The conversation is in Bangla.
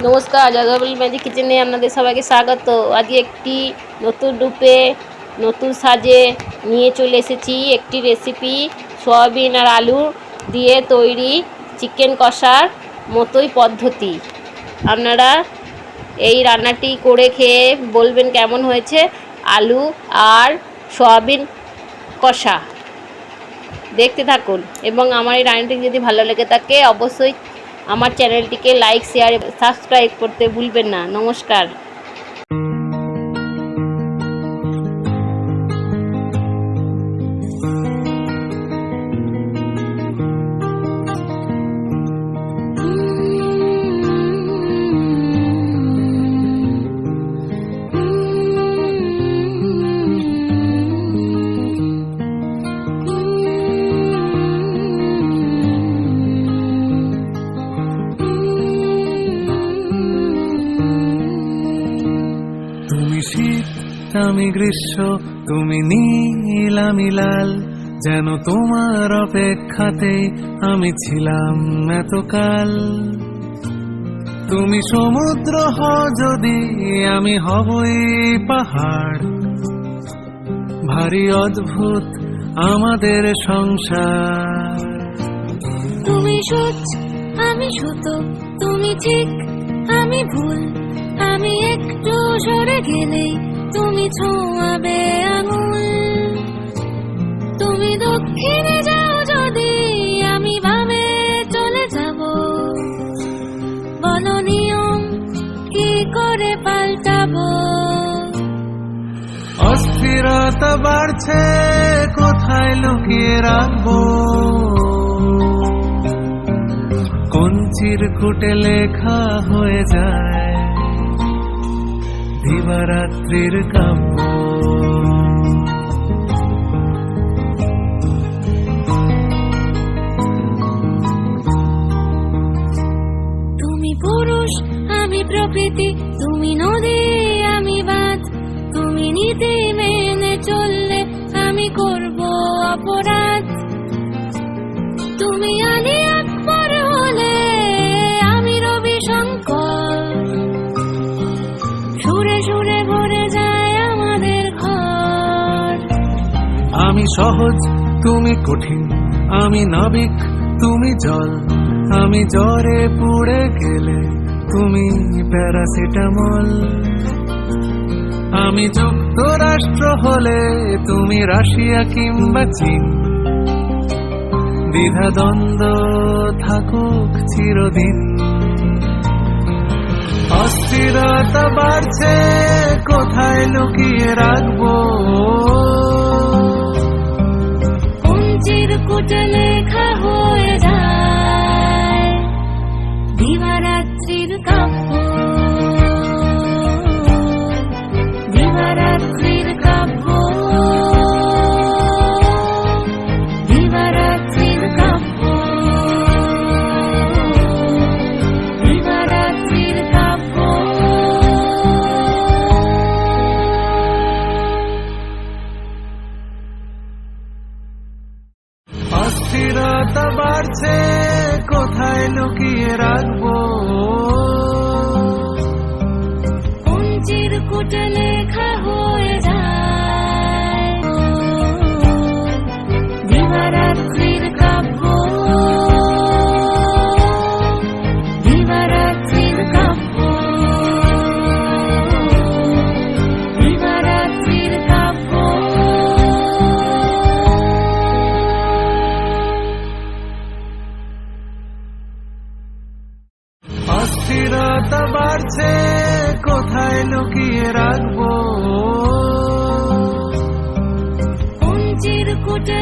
নমস্কার, জাজাবল ম্যাজিক কিচেনে আপনাদের সবাইকে স্বাগত। আজকে একটি নতুন রূপে নতুন সাজে নিয়ে চলে এসেছি একটি রেসিপি। সয়াবিন আর আলু দিয়ে তৈরি চিকেন কষার মতোই পদ্ধতি। আপনারা এই রান্নাটি করে খেয়ে বলবেন কেমন হয়েছে। আলু আর সয়াবিন কষা দেখতে থাকুন, এবং আমার এই রান্নাটি যদি ভালো লেগে থাকে অবশ্যই আমার চ্যানেলটিকে লাইক, শেয়ার, সাবস্ক্রাইব করতে ভুলবেন না। নমস্কার। শীত আমি গ্রীষ্ম, তুমি নীল আমি লাল, যেন তোমার অপেক্ষাতে আমি ছিলাম এতকাল। তুমি সমুদ্র হও যদি, আমি হবই পাহাড়। ভারী অদ্ভুত আমাদের সংসার। তুমি সূচ আমি সুতো, তুমি ঠিক আমি ভুল, আমি একটু সরে গেলেই তুমি ছোঁয়াবে আঙুল। তুমি দক্ষিণে যাও যদি, আমি বামে চলে যাব। বলো নিয়ম কি করে পাল্টাবো। অস্থিরতা বাড়ছে, কোথায় লুকিয়ে রাখবো। কোন চিরকুটে লেখা হয়ে যায় দিবারাত্রির কাব্য। তুমি পুরুষ আমি প্রকৃতি, তুমি নদী আমি বাঁধ। তুমি নীতি মেনে চললে আমি করব অপরাধ। তুমি আলী আকবর হলে আমি রবি শঙ্কর। সুরে সুরে ভরে যায় আমাদের ঘর। আমি সহজ তুমি কঠিন, আমি নাবিক তুমি জল। আমি জ্বরে পুড়ে গেলে তুমি প্যারাসিটামল। আমি যুক্তরাষ্ট্র হলে তুমি রাশিয়া কিংবা চীন। দ্বিধাদ্বন্দ্ব থাকুক চিরদিন। অস্থিরতা বাড়ছে, কোথায় লুকিয়ে রাখবো। কোন চিরকুটে লেখা হয়ে যায় দিবারাত্রির কাব্য। দিবারাত্রির কাব্য, দিবারাত্রির কাব্য, দিবারাত্রির কাব্য। অস্থিরতা বাড়ছে, কোথায় লুকিয়ে রাখবো। কোন চিরকুটে লেখা হয়ে যায় দিবারাত্রির কাব্য। দিবারাত্রির কাব্য, দিবারাত্রির কাব্য। অস্থিরতা বাড়ছে, কোথায় লুকিয়ে রাখবো। কোন চিরকুটে